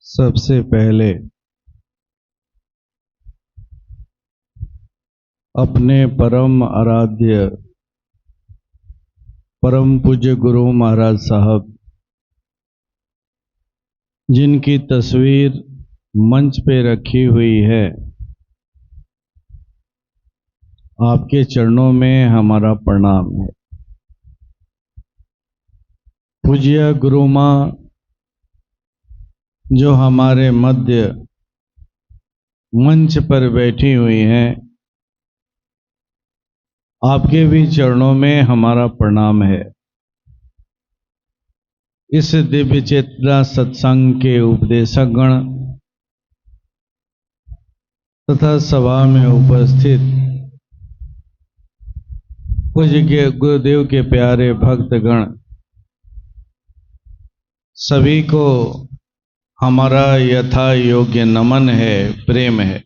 सबसे पहले अपने परम आराध्य परम पूज्य गुरु महाराज साहब, जिनकी तस्वीर मंच पे रखी हुई है, आपके चरणों में हमारा प्रणाम है। पूज्य गुरु माँ जो हमारे मध्य मंच पर बैठी हुई हैं, आपके भी चरणों में हमारा प्रणाम है। इस दिव्य चेतना सत्संग के उपदेशक गण तथा सभा में उपस्थित पूज्य गुरुदेव के प्यारे भक्तगण, सभी को हमारा यथा योग्य नमन है, प्रेम है।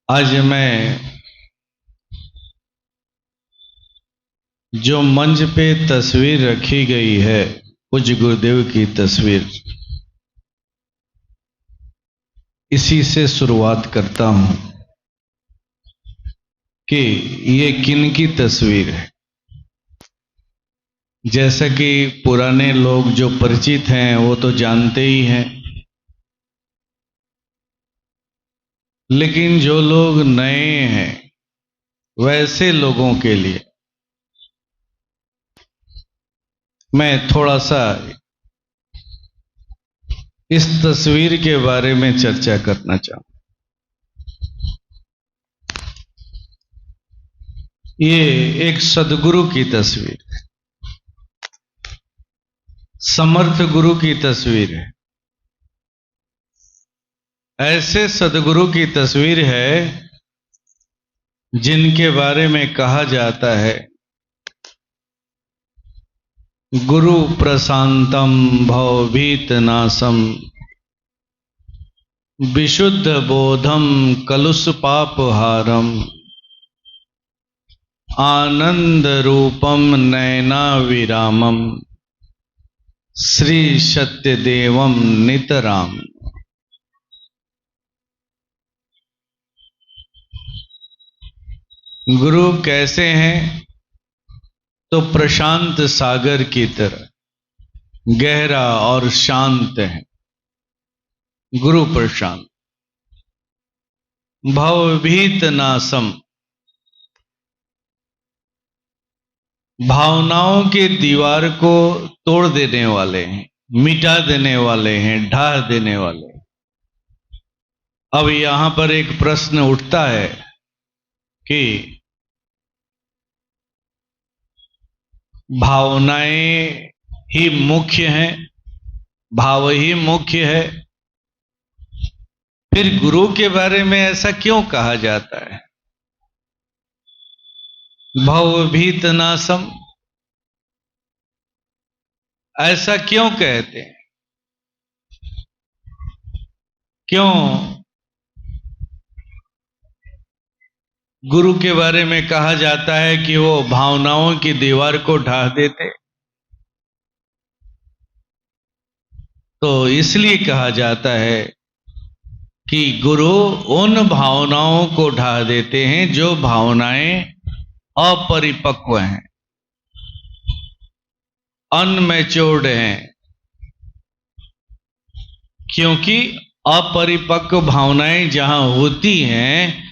आज मैं जो मंच पे तस्वीर रखी गई है, पूज्य गुरुदेव की तस्वीर, इसी से शुरुआत करता हूं कि ये किन की तस्वीर है। जैसा कि पुराने लोग जो परिचित हैं वो तो जानते ही हैं, लेकिन जो लोग नए हैं वैसे लोगों के लिए मैं थोड़ा सा इस तस्वीर के बारे में चर्चा करना चाहूँ। ये एक सद्गुरु की तस्वीर है, समर्थ गुरु की तस्वीर है। ऐसे सद्गुरु की तस्वीर है जिनके बारे में कहा जाता है, गुरु प्रशांतम भवभीत नाशम विशुद्ध बोधम कलुष पापहारम आनंद रूपम नयना विरामम श्री सत्यदेवम नितराम। गुरु कैसे हैं? तो प्रशांत सागर की तरह गहरा और शांत है गुरु प्रशांत। भवभीत नाशम, भावनाओं के दीवार को तोड़ देने वाले हैं, मिटा देने वाले हैं, ढा देने वाले हैं। अब यहां पर एक प्रश्न उठता है कि भावनाएं ही मुख्य हैं, भाव ही मुख्य है, फिर गुरु के बारे में ऐसा क्यों कहा जाता है? भवभीत नाशम ऐसा क्यों कहते हैं? क्यों गुरु के बारे में कहा जाता है कि वो भावनाओं की दीवार को ढा देते? तो इसलिए कहा जाता है कि गुरु उन भावनाओं को ढा देते हैं जो भावनाएं अपरिपक्व हैं, अनमैच्योर्ड हैं। क्योंकि अपरिपक्व भावनाएं जहां होती हैं,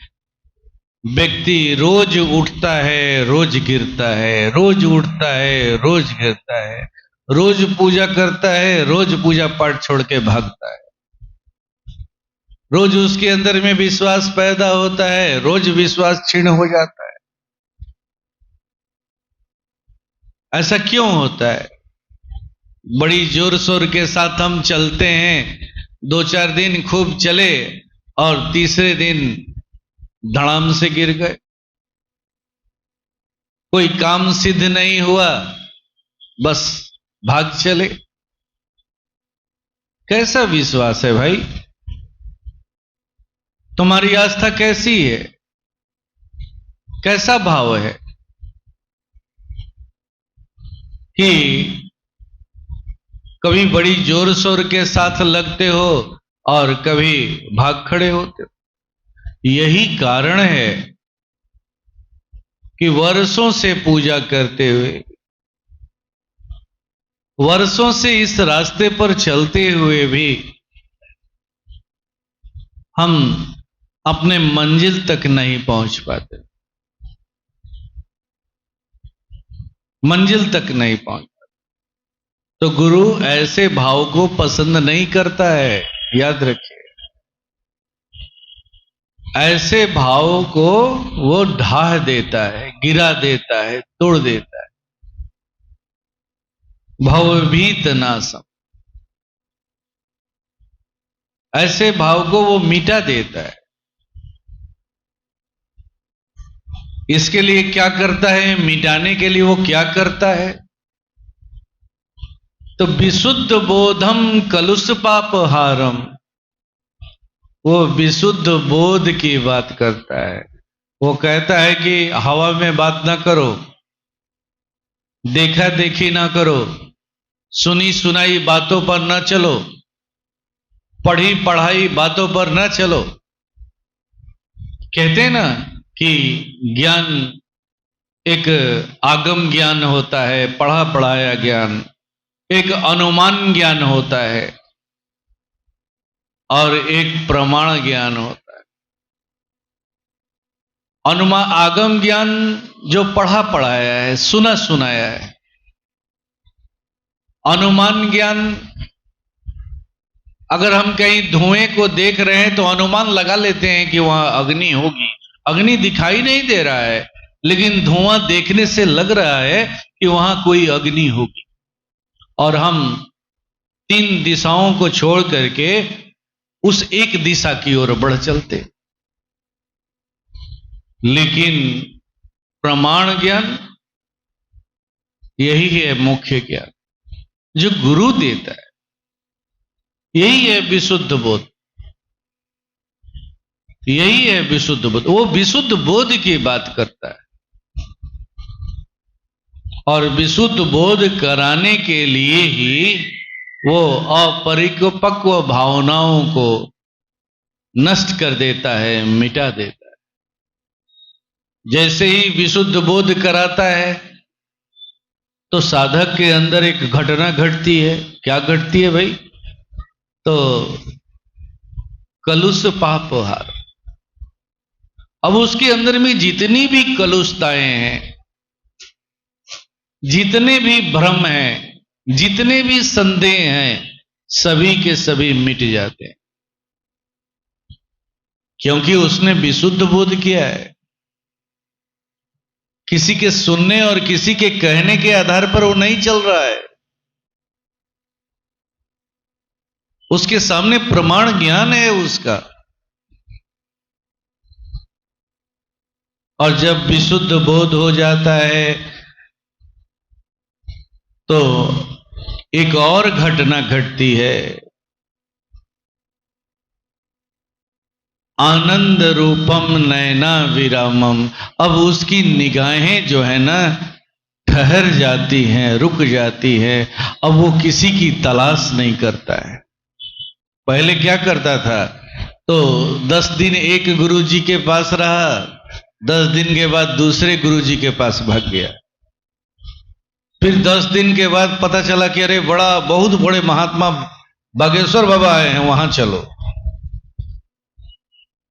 व्यक्ति रोज उठता है, रोज गिरता है, रोज उठता है, रोज गिरता है, रोज पूजा करता है, रोज पूजा पाठ छोड़ के भागता है, रोज उसके अंदर में विश्वास पैदा होता है, रोज विश्वास क्षीण हो जाता है। ऐसा क्यों होता है? बड़ी जोर शोर के साथ हम चलते हैं, 2-4 दिन खूब चले और तीसरे दिन धड़ाम से गिर गए, कोई काम सिद्ध नहीं हुआ, बस भाग चले। कैसा विश्वास है भाई? तुम्हारी आस्था कैसी है? कैसा भाव है? कि कभी बड़ी जोर शोर के साथ लगते हो और कभी भाग खड़े होते हो। यही कारण है कि वर्षों से पूजा करते हुए, वर्षों से इस रास्ते पर चलते हुए भी हम अपने मंजिल तक नहीं पहुंच पाते, मंजिल तक नहीं पहुंच पाते। तो गुरु ऐसे भाव को पसंद नहीं करता है, याद रखिए। ऐसे भाव को वो ढाह देता है, गिरा देता है, तोड़ देता है। भवभीत नासम, ऐसे भाव को वो मिटा देता है। इसके लिए क्या करता है, मिटाने के लिए वो क्या करता है? तो विशुद्ध बोधम कलुष पापहारम, वो विशुद्ध बोध की बात करता है। वो कहता है कि हवा में बात ना करो, देखा देखी ना करो, सुनी सुनाई बातों पर ना चलो, पढ़ी पढ़ाई बातों पर ना चलो। कहते हैं ना कि ज्ञान एक आगम ज्ञान होता है, पढ़ा पढ़ाया ज्ञान, एक अनुमान ज्ञान होता है और एक प्रमाण ज्ञान होता है। अनुमान आगम ज्ञान जो पढ़ा पढ़ाया है, सुना सुनाया है। अनुमान ज्ञान, अगर हम कहीं धुएं को देख रहे हैं तो अनुमान लगा लेते हैं कि वहां अग्नि होगी। अग्नि दिखाई नहीं दे रहा है, लेकिन धुआं देखने से लग रहा है कि वहां कोई अग्नि होगी। और हम 3 दिशाओं को छोड़ करके उस एक दिशा की ओर बढ़ चलते। लेकिन प्रमाण ज्ञान यही है मुख्य ज्ञान जो गुरु देता है, यही है विशुद्ध बोध, यही है विशुद्ध बोध। वो विशुद्ध बोध की बात करता है और विशुद्ध बोध कराने के लिए ही वो अपरिपक्व भावनाओं को नष्ट कर देता है, मिटा देता है। जैसे ही विशुद्ध बोध कराता है तो साधक के अंदर एक घटना घटती है। क्या घटती है भाई? तो कलुष पापहार। अब उसके अंदर में जितनी भी कलुषताएं हैं, जितने भी भ्रम हैं, जितने भी संदेह हैं, सभी के सभी मिट जाते हैं, क्योंकि उसने विशुद्ध बोध किया है। किसी के सुनने और किसी के कहने के आधार पर वो नहीं चल रहा है। उसके सामने प्रमाण ज्ञान है उसका। और जब विशुद्ध बोध हो जाता है तो एक और घटना घटती है। आनंद रूपम नैना विरामम। अब उसकी निगाहें जो है ना ठहर जाती हैं, रुक जाती हैं। अब वो किसी की तलाश नहीं करता है। पहले क्या करता था? तो 10 दिन एक गुरुजी के पास रहा, 10 दिन के बाद दूसरे गुरुजी के पास भाग गया। फिर 10 दिन के बाद पता चला कि अरे बहुत बड़े महात्मा बागेश्वर बाबा आए हैं, वहां चलो।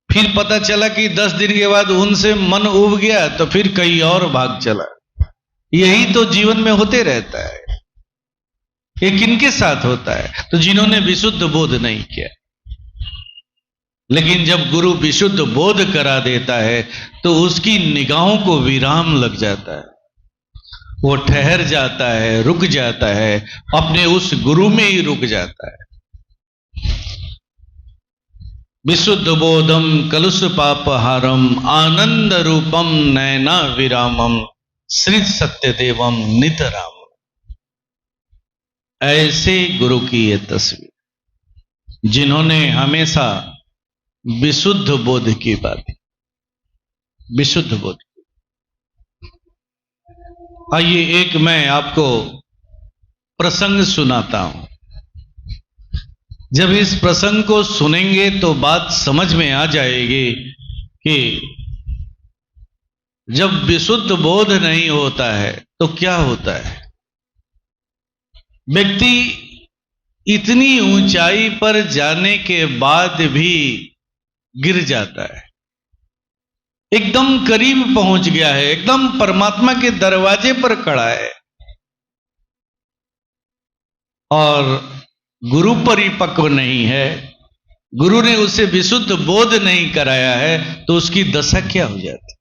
फिर पता चला कि 10 दिन के बाद उनसे मन उब गया तो फिर कहीं और भाग चला। यही तो जीवन में होते रहता है। ये किनके साथ होता है? तो जिन्होंने विशुद्ध बोध नहीं किया। लेकिन जब गुरु विशुद्ध बोध करा देता है तो उसकी निगाहों को विराम लग जाता है, वो ठहर जाता है, रुक जाता है, अपने उस गुरु में ही रुक जाता है। विशुद्ध बोधम कलुष पापहारम आनंद रूपम नैना विरामम श्री सत्यदेवम नितराम। ऐसे गुरु की ये तस्वीर जिन्होंने हमेशा विशुद्ध बोध की बात, विशुद्ध बोध। आइए एक मैं आपको प्रसंग सुनाता हूं। जब इस प्रसंग को सुनेंगे तो बात समझ में आ जाएगी कि जब विशुद्ध बोध नहीं होता है तो क्या होता है। व्यक्ति इतनी ऊंचाई पर जाने के बाद भी गिर जाता है। एकदम करीब पहुंच गया है, एकदम परमात्मा के दरवाजे पर खड़ा है, और गुरु परिपक्व नहीं है, गुरु ने उसे विशुद्ध बोध नहीं कराया है, तो उसकी दशा क्या हो जाती।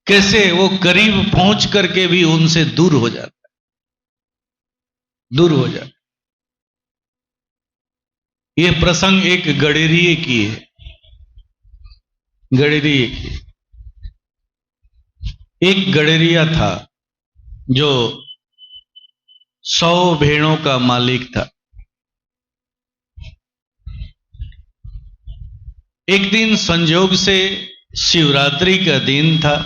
कैसे वो करीब पहुंच करके भी उनसे दूर हो जाता है, दूर हो जाता। ये प्रसंग एक गडेरिये की है, गडेरिये की। एक गडेरिया था जो 100 भेड़ों का मालिक था। एक दिन संजोग से शिवरात्रि का दिन था।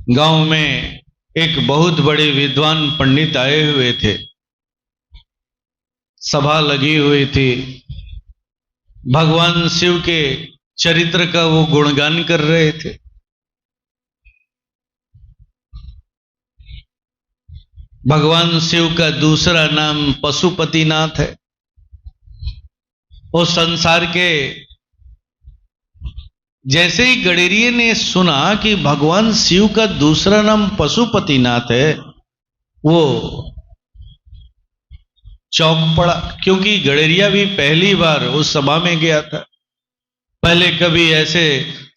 गांव में एक बहुत बड़े विद्वान पंडित आए हुए थे, सभा लगी हुई थी। भगवान शिव के चरित्र का वो गुणगान कर रहे थे। भगवान शिव का दूसरा नाम पशुपतिनाथ है। वो संसार के, जैसे ही गडेरिये ने सुना कि भगवान शिव का दूसरा नाम पशुपतिनाथ है, वो चौंक पड़ा, क्योंकि गडेरिया भी पहली बार उस सभा में गया था। पहले कभी ऐसे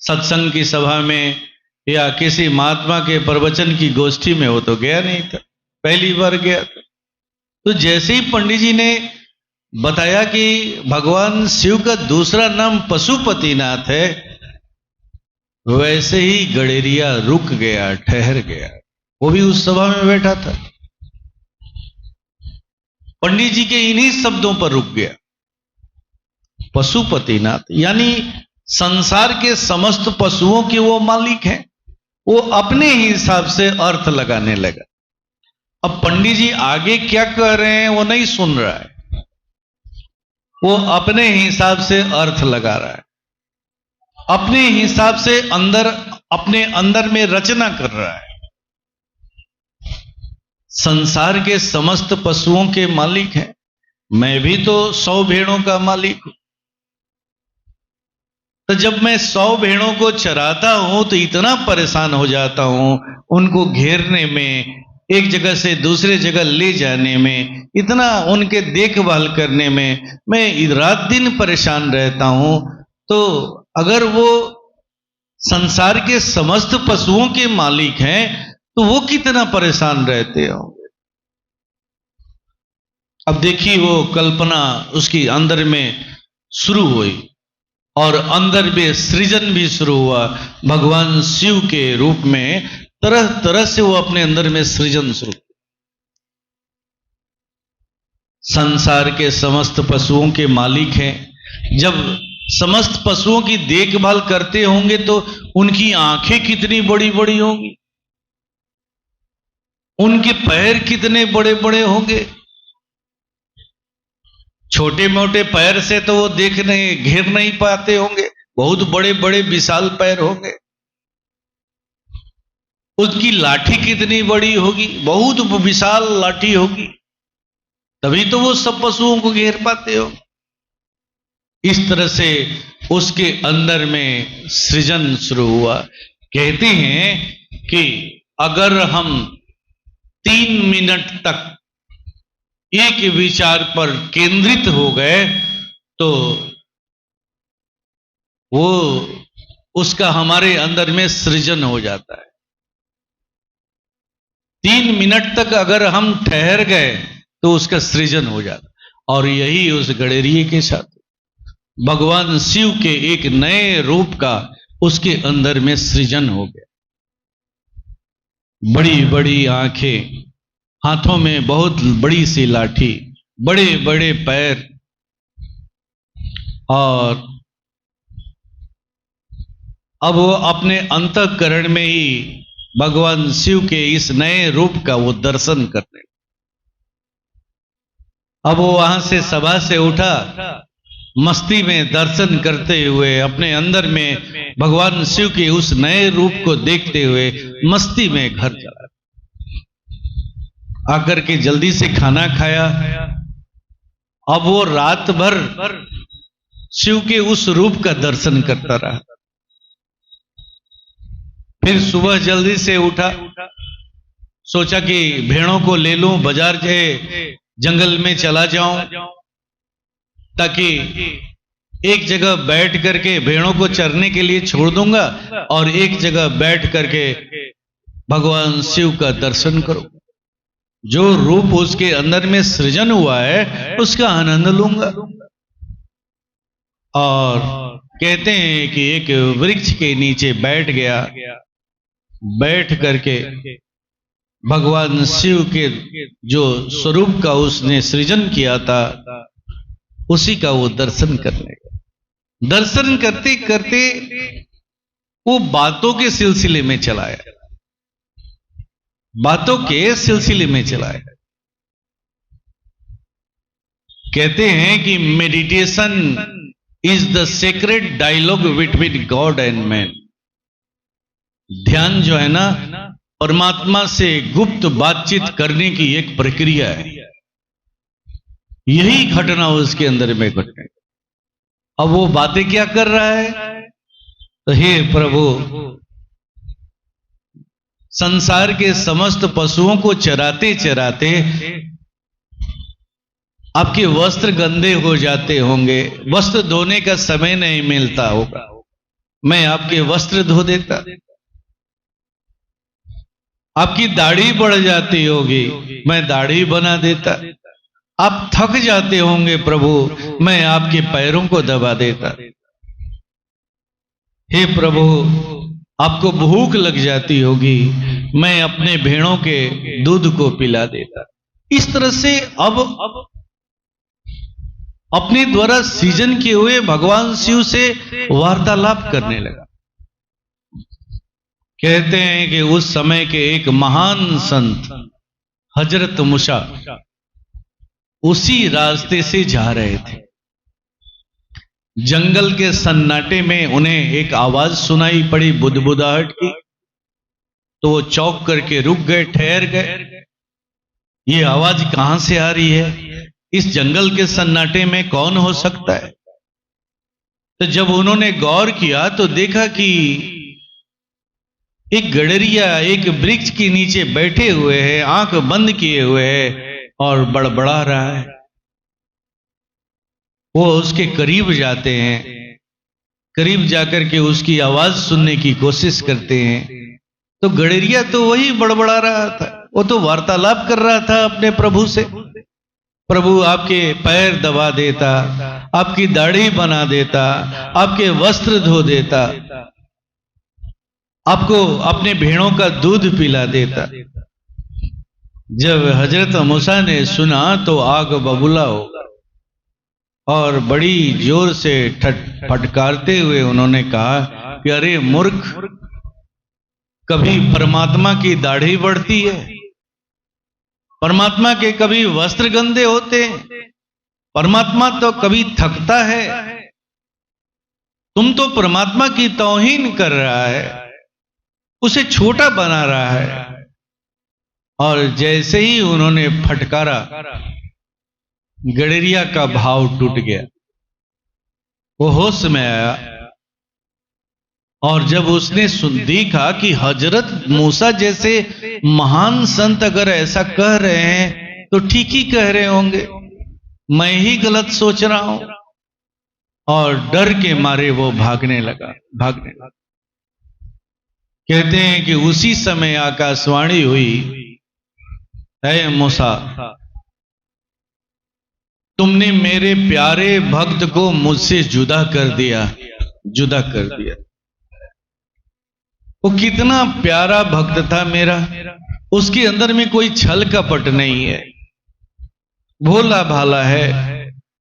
सत्संग की सभा में या किसी महात्मा के प्रवचन की गोष्ठी में वो तो गया नहीं था, पहली बार गया था। तो जैसे ही पंडित जी ने बताया कि भगवान शिव का दूसरा नाम पशुपतिनाथ है, वैसे ही गडेरिया रुक गया, ठहर गया। वो भी उस सभा में बैठा था, पंडित जी के इन्हीं शब्दों पर रुक गया। पशुपतिनाथ यानी संसार के समस्त पशुओं के वो मालिक हैं। वो अपने हिसाब से अर्थ लगाने लगा। अब पंडित जी आगे क्या कह रहे हैं वो नहीं सुन रहा है, वो अपने हिसाब से अर्थ लगा रहा है, अपने हिसाब से अपने अंदर में रचना कर रहा है। संसार के समस्त पशुओं के मालिक हैं, मैं भी तो 100 भेड़ों का मालिक हूं। तो जब मैं 100 भेड़ों को चराता हूं तो इतना परेशान हो जाता हूं, उनको घेरने में, एक जगह से दूसरे जगह ले जाने में, इतना उनके देखभाल करने में मैं रात दिन परेशान रहता हूं। तो अगर वो संसार के समस्त पशुओं के मालिक हैं तो वो कितना परेशान रहते होंगे। अब देखिए वो कल्पना उसकी अंदर में शुरू हुई, और अंदर में सृजन भी शुरू हुआ। भगवान शिव के रूप में तरह तरह से वो अपने अंदर में सृजन शुरू। संसार के समस्त पशुओं के मालिक हैं। जब समस्त पशुओं की देखभाल करते होंगे तो उनकी आंखें कितनी बड़ी बड़ी होंगी, उनके पैर कितने बड़े बड़े होंगे। छोटे मोटे पैर से तो वो घेर नहीं पाते होंगे, बहुत बड़े बड़े विशाल पैर होंगे। उसकी लाठी कितनी बड़ी होगी, बहुत विशाल लाठी होगी, तभी तो वो सब पशुओं को घेर पाते हो। इस तरह से उसके अंदर में सृजन शुरू हुआ। कहते हैं कि अगर हम 3 मिनट तक एक विचार पर केंद्रित हो गए तो वो उसका हमारे अंदर में सृजन हो जाता है। 3 मिनट तक अगर हम ठहर गए तो उसका सृजन हो जाता। और यही उस गडेरिये के साथ भगवान शिव के एक नए रूप का उसके अंदर में सृजन हो गया। बड़ी बड़ी आंखें, हाथों में बहुत बड़ी सी लाठी, बड़े बड़े पैर, और अब वो अपने अंतःकरण में ही भगवान शिव के इस नए रूप का वो दर्शन करने। अब वो वहां से सभा से उठा, मस्ती में दर्शन करते हुए अपने अंदर में भगवान शिव के उस नए रूप को देखते हुए मस्ती में घर चला। आकर के जल्दी से खाना खाया। अब वो रात भर शिव के उस रूप का दर्शन करता रहा। फिर सुबह जल्दी से उठा, सोचा कि भेड़ों को ले लूं, बाजार जाए, जंगल में चला जाऊं, ताकि एक जगह बैठ करके भेड़ों को चरने के लिए छोड़ दूंगा और एक जगह बैठ करके भगवान शिव का दर्शन करूं। जो रूप उसके अंदर में सृजन हुआ है उसका आनंद लूंगा। और कहते हैं कि एक वृक्ष के नीचे बैठ गया। बैठ करके भगवान शिव के जो स्वरूप का उसने सृजन किया था उसी का वो दर्शन करने का। दर्शन करते करते वो बातों के सिलसिले में चलाया, बातों के सिलसिले में चलाया। कहते हैं कि meditation is the secret dialogue between God and man. ध्यान जो है ना, परमात्मा से गुप्त बातचीत करने की एक प्रक्रिया है। यही घटना उसके अंदर में घटने। अब वो बातें क्या कर रहा है? तो हे प्रभु, संसार के समस्त पशुओं को चराते चराते आपके वस्त्र गंदे हो जाते होंगे, वस्त्र धोने का समय नहीं मिलता होगा, मैं आपके वस्त्र धो देता। आपकी दाढ़ी बढ़ जाती होगी, मैं दाढ़ी बना देता। आप थक जाते होंगे प्रभु, मैं आपके पैरों को दबा देता। हे प्रभु, आपको भूख लग जाती होगी, मैं अपने भेड़ों के दूध को पिला देता। इस तरह से अब अपने द्वारा सृजन किए हुए भगवान शिव से वार्तालाप करने लगा। कहते हैं कि उस समय के एक महान संत हजरत मूसा उसी रास्ते से जा रहे थे। जंगल के सन्नाटे में उन्हें एक आवाज सुनाई पड़ी बुदबुदाहट की, तो वो चौंक करके रुक गए, ठहर गए। ये आवाज कहां से आ रही है? इस जंगल के सन्नाटे में कौन हो सकता है? तो जब उन्होंने गौर किया तो देखा कि एक गडरिया एक वृक्ष के नीचे बैठे हुए है, आंख बंद किए हुए है और बड़बड़ा रहा है। वो उसके करीब जाते हैं, करीब जाकर के उसकी आवाज सुनने की कोशिश करते हैं, तो गडरिया तो वही बड़बड़ा रहा था। वो तो वार्तालाप कर रहा था अपने प्रभु से। प्रभु आपके पैर दबा देता, आपकी दाढ़ी बना देता, आपके वस्त्र धो देता, आपको अपने भेड़ों का दूध पिला देता। जब हजरत मूसा ने सुना तो आग बबूला हो और बड़ी जोर से फटकारते हुए उन्होंने कहा कि अरे मूर्ख, कभी परमात्मा की दाढ़ी बढ़ती है, परमात्मा के कभी वस्त्र गंदे होते हैं, परमात्मा तो कभी थकता है। तुम तो परमात्मा की तौहीन कर रहा है, उसे छोटा बना रहा है। और जैसे ही उन्होंने फटकारा, गडरिया का भाव टूट गया, वो होश में आया। और जब उसने देखा कि हजरत मूसा जैसे महान संत अगर ऐसा कह रहे हैं तो ठीक ही कह रहे होंगे, मैं ही गलत सोच रहा हूं, और डर के मारे वो भागने लगा। कहते हैं कि उसी समय आकाशवाणी हुई, ऐ मूसा, तुमने मेरे प्यारे भक्त को मुझसे जुदा कर दिया। वो कितना प्यारा भक्त था मेरा, उसके अंदर में कोई छल कपट नहीं है, भोला भाला है।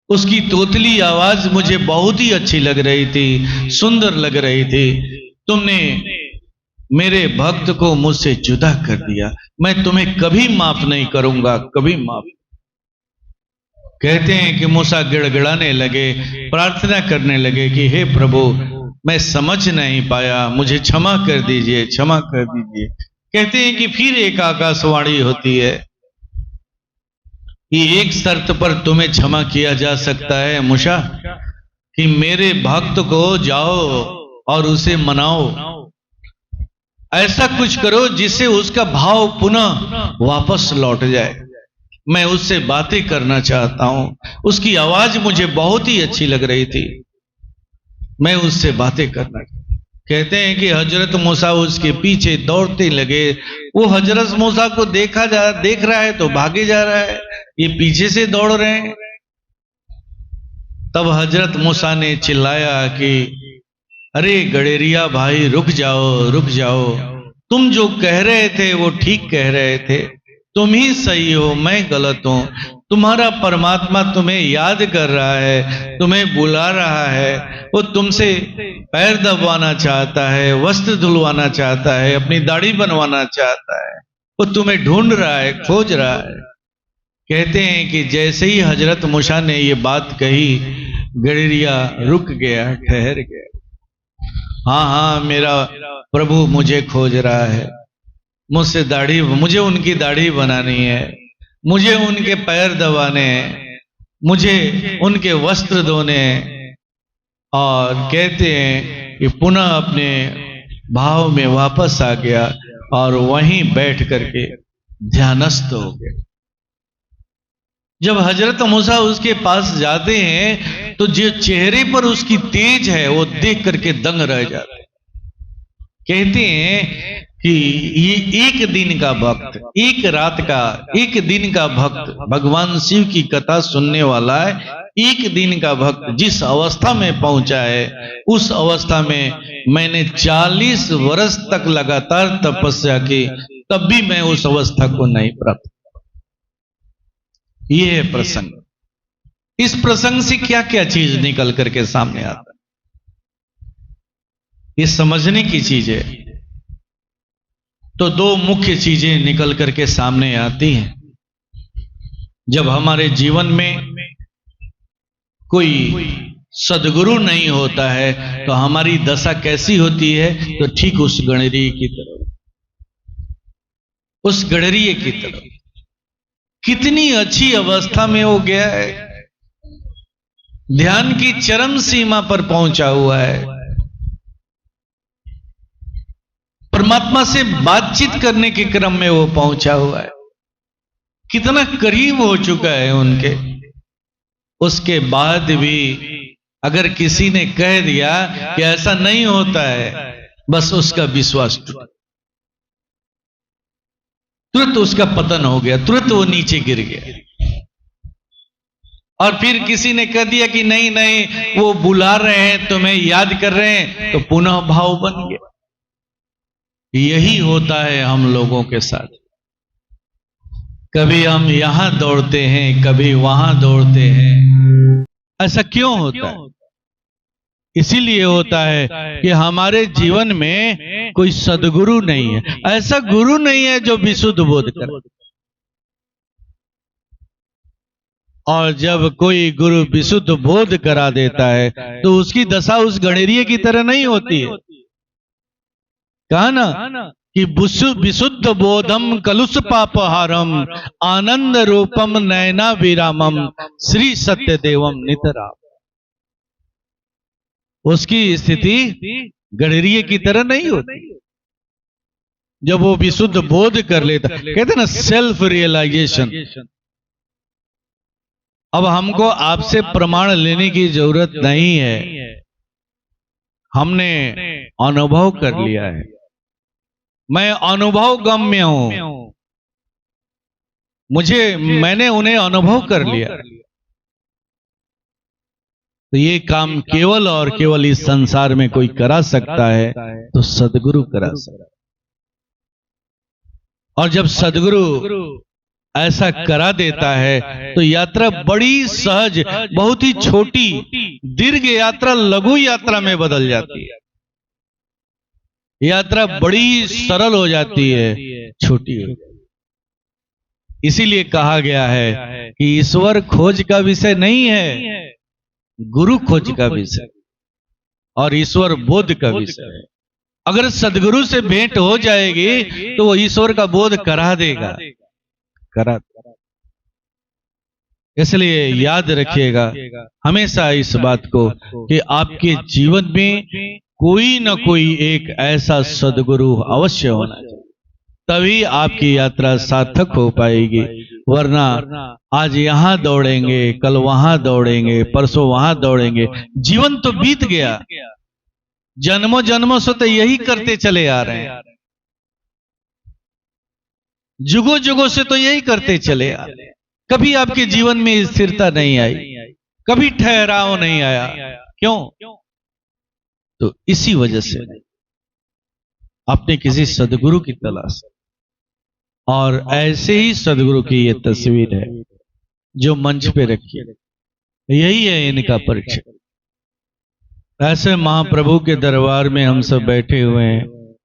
उसकी तोतली आवाज मुझे बहुत ही अच्छी लग रही थी, सुंदर लग रही थी। तुमने मेरे भक्त को मुझसे जुदा कर दिया, मैं तुम्हें कभी माफ नहीं करूंगा, कभी माफ। कहते हैं कि मूसा गिड़गिड़ाने लगे, प्रार्थना करने लगे कि हे प्रभु, मैं समझ नहीं पाया, मुझे क्षमा कर दीजिए, क्षमा कर दीजिए। कहते हैं कि फिर एक आकाशवाणी होती है कि एक शर्त पर तुम्हें क्षमा किया जा सकता है मूसा, कि मेरे भक्त को जाओ और उसे मनाओ, ऐसा कुछ करो जिससे उसका भाव पुनः वापस लौट जाए। मैं उससे बातें करना चाहता हूं, उसकी आवाज मुझे बहुत ही अच्छी लग रही थी, मैं उससे बातें करना। कहते हैं कि हजरत मूसा उसके पीछे दौड़ते लगे। वो हजरत मूसा को देख रहा है तो भागे जा रहा है, ये पीछे से दौड़ रहे हैं। तब हजरत मूसा ने चिल्लाया कि अरे गडेरिया भाई, रुक जाओ, रुक जाओ, तुम जो कह रहे थे वो ठीक कह रहे थे, तुम ही सही हो, मैं गलत हूं। तुम्हारा परमात्मा तुम्हें याद कर रहा है, तुम्हें बुला रहा है, वो तुमसे पैर दबवाना चाहता है, वस्त्र धुलवाना चाहता है, अपनी दाढ़ी बनवाना चाहता है, वो तुम्हें ढूंढ रहा है, खोज रहा है। कहते हैं कि जैसे ही हजरत मूसा ने ये बात कही, गडरिया रुक गया, ठहर गया। हाँ हाँ, मेरा प्रभु मुझे खोज रहा है, मुझसे दाढ़ी, मुझे उनकी दाढ़ी बनानी है, मुझे उनके पैर दबाने हैं, मुझे उनके वस्त्र धोने हैं। और कहते हैं कि पुनः अपने भाव में वापस आ गया और वहीं बैठ करके ध्यानस्थ हो गया। जब हजरत मूसा उसके पास जाते हैं तो जो चेहरे पर उसकी तेज है वो देख करके दंग रह जाते हैं। कहते हैं कि ये एक दिन का भक्त, एक रात का, एक दिन का भक्त, भगवान शिव की कथा सुनने वाला है, एक दिन का भक्त जिस अवस्था में पहुंचा है, उस अवस्था में मैंने 40 वर्ष तक लगातार तपस्या की, तब भी मैं उस अवस्था को नहीं प्राप्त। ये है प्रसंग। इस प्रसंग से क्या क्या चीज निकल करके सामने आता है, ये समझने की चीज है। तो दो मुख्य चीजें निकल करके सामने आती हैं। जब हमारे जीवन में कोई सदगुरु नहीं होता है तो हमारी दशा कैसी होती है, तो ठीक उस गणेरिये की तरह, उस गणेरिये की तरह। कितनी अच्छी अवस्था में हो गया है, ध्यान की चरम सीमा पर पहुंचा हुआ है, परमात्मा से बातचीत करने के क्रम में वो पहुंचा हुआ है, कितना करीब हो चुका है उनके। उसके बाद भी अगर किसी ने कह दिया कि ऐसा नहीं होता है, बस उसका विश्वास टूटा, तुरंत उसका पतन हो गया, तुरंत वो नीचे गिर गया। और फिर किसी ने कह दिया कि नहीं नहीं, वो बुला रहे हैं, तुम्हें याद कर रहे हैं, तो पुनः भाव बन गया। यही होता है हम लोगों के साथ। कभी हम यहां दौड़ते हैं, कभी वहां दौड़ते हैं। ऐसा क्यों होता है? इसीलिए होता है कि हमारे जीवन में कोई सदगुरु नहीं है, ऐसा गुरु नहीं है जो विशुद्ध बोध करे। और जब कोई गुरु विशुद्ध बोध करा देता है तो उसकी दशा उस गणेरिये की तरह नहीं होती है। कहा ना कि विशुद्ध बोधम कलुष पापहारम आनंद रूपम नयना विरामम श्री सत्य देवम नितराम। उसकी स्थिति गणेरिये की तरह नहीं होती जब वो विशुद्ध बोध कर लेता। कहते ना सेल्फ रियलाइजेशन। अब हमको आपसे प्रमाण लेने की जरूरत नहीं है, हमने अनुभव कर लिया है। मैं अनुभव गम्य हूं, मैंने उन्हें अनुभव कर लिया। तो ये काम केवल और केवल इस संसार में कोई करा सकता है तो सदगुरु करा सकता है। और जब सदगुरु ऐसा करा देता है तो यात्रा बड़ी सहज, बहुत ही छोटी दीर्घ यात्रा लघु यात्रा में बदल जाती है। यात्रा बड़ी सरल हो जाती है, छोटी हो जाती है। इसीलिए कहा गया है कि ईश्वर खोज का विषय नहीं है, गुरु खोज का विषय और ईश्वर बोध का विषय है। अगर सदगुरु से भेंट हो जाएगी तो वो ईश्वर का बोध करा देगा, करा। इसलिए याद रखिएगा हमेशा इस बात को कि आपके जीवन में कोई न कोई एक ऐसा सदगुरु अवश्य होना चाहिए, तभी आपकी यात्रा सार्थक हो पाएगी। वरना आज यहां दौड़ेंगे, कल वहां दौड़ेंगे, परसों वहां दौड़ेंगे, जीवन तो बीत गया। जन्मों जन्मों से तो यही करते चले आ रहे हैं, जुगों जुगों से तो यही करते चले आ रहे हैं। कभी आपके जीवन में स्थिरता नहीं आई, कभी ठहराव नहीं आया। क्यों? तो इसी वजह से आपने किसी सदगुरु की तलाश, और ऐसे ही सदगुरु की ये तस्वीर है जो मंच पे रखी है, यही है इनका परिचय। ऐसे महाप्रभु के दरबार में हम सब बैठे हुए हैं,